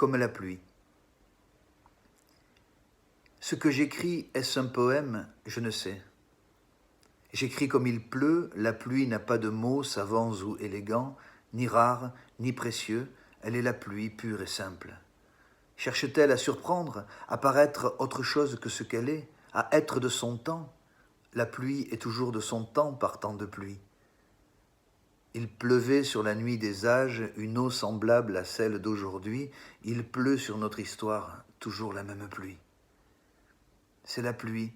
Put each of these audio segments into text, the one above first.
comme la pluie. Ce que j'écris, est-ce un poème? Je ne sais. J'écris comme il pleut, la pluie n'a pas de mots savants ou élégants, ni rares, ni précieux, elle est la pluie pure et simple. Cherche-t-elle à surprendre, à paraître autre chose que ce qu'elle est, à être de son temps? La pluie est toujours de son temps par temps de pluie. Il pleuvait sur la nuit des âges une eau semblable à celle d'aujourd'hui, il pleut sur notre histoire toujours la même pluie. C'est la pluie,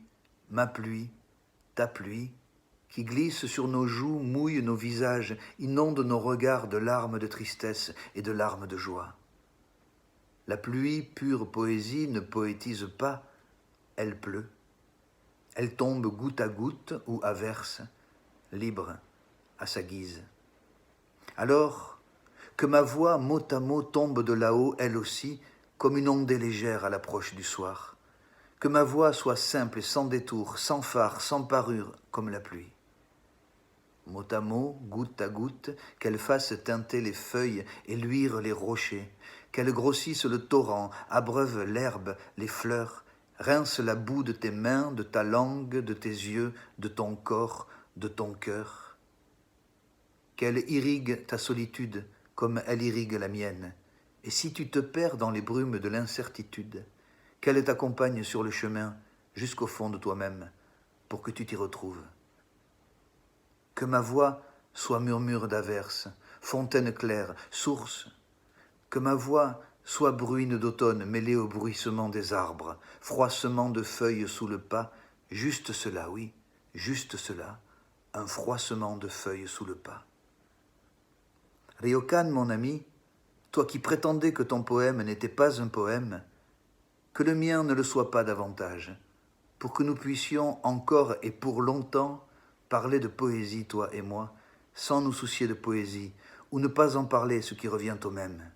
ma pluie, ta pluie, qui glisse sur nos joues, mouille nos visages, inonde nos regards de larmes de tristesse et de larmes de joie. La pluie, pure poésie, ne poétise pas, elle pleut. Elle tombe goutte à goutte ou à verse, libre à sa guise. Alors, que ma voix mot à mot tombe de là-haut, elle aussi, comme une ondée légère à l'approche du soir. Que ma voix soit simple et sans détour, sans phare, sans parure, comme la pluie. Mot à mot, goutte à goutte, qu'elle fasse teinter les feuilles et luire les rochers, qu'elle grossisse le torrent, abreuve l'herbe, les fleurs, rince la boue de tes mains, de ta langue, de tes yeux, de ton corps, de ton cœur. Qu'elle irrigue ta solitude comme elle irrigue la mienne, et si tu te perds dans les brumes de l'incertitude, qu'elle t'accompagne sur le chemin jusqu'au fond de toi-même pour que tu t'y retrouves. Que ma voix soit murmure d'averse, fontaine claire, source. Que ma voix soit bruine d'automne mêlée au bruissement des arbres, froissement de feuilles sous le pas, juste cela, oui, juste cela, un froissement de feuilles sous le pas. Ryokan, mon ami, toi qui prétendais que ton poème n'était pas un poème, que le mien ne le soit pas davantage, pour que nous puissions encore et pour longtemps parler de poésie, toi et moi, sans nous soucier de poésie, ou ne pas en parler, ce qui revient au même.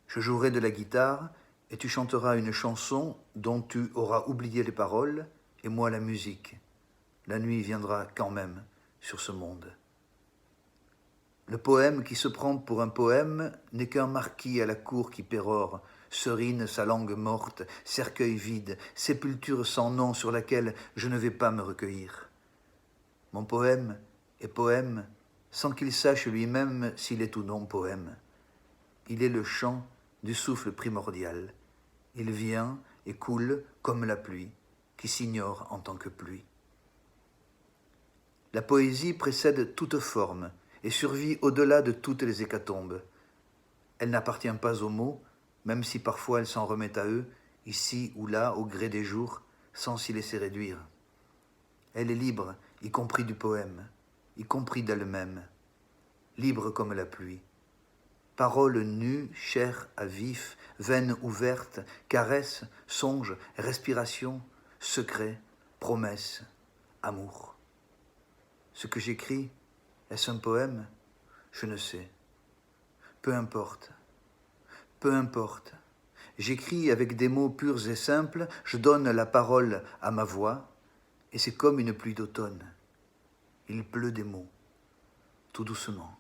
Je jouerai de la guitare, et tu chanteras une chanson dont tu auras oublié les paroles, et moi la musique. La nuit viendra quand même sur ce monde. Le poème qui se prend pour un poème n'est qu'un marquis à la cour qui pérore, serine sa langue morte, cercueil vide, sépulture sans nom sur laquelle je ne vais pas me recueillir. Mon poème est poème sans qu'il sache lui-même s'il est ou non poème. Il est le chant du souffle primordial. Il vient et coule comme la pluie, qui s'ignore en tant que pluie. La poésie précède toute forme et survit au-delà de toutes les hécatombes. Elle n'appartient pas aux mots, même si parfois elle s'en remet à eux, ici ou là, au gré des jours, sans s'y laisser réduire. Elle est libre, y compris du poème, y compris d'elle-même, libre comme la pluie. Parole nue, chair à vif, veine ouverte, caresse, songe, respiration, secret, promesse, amour. Ce que j'écris, est-ce un poème? Je ne sais. Peu importe. Peu importe. J'écris avec des mots purs et simples, je donne la parole à ma voix, et c'est comme une pluie d'automne. Il pleut des mots, tout doucement.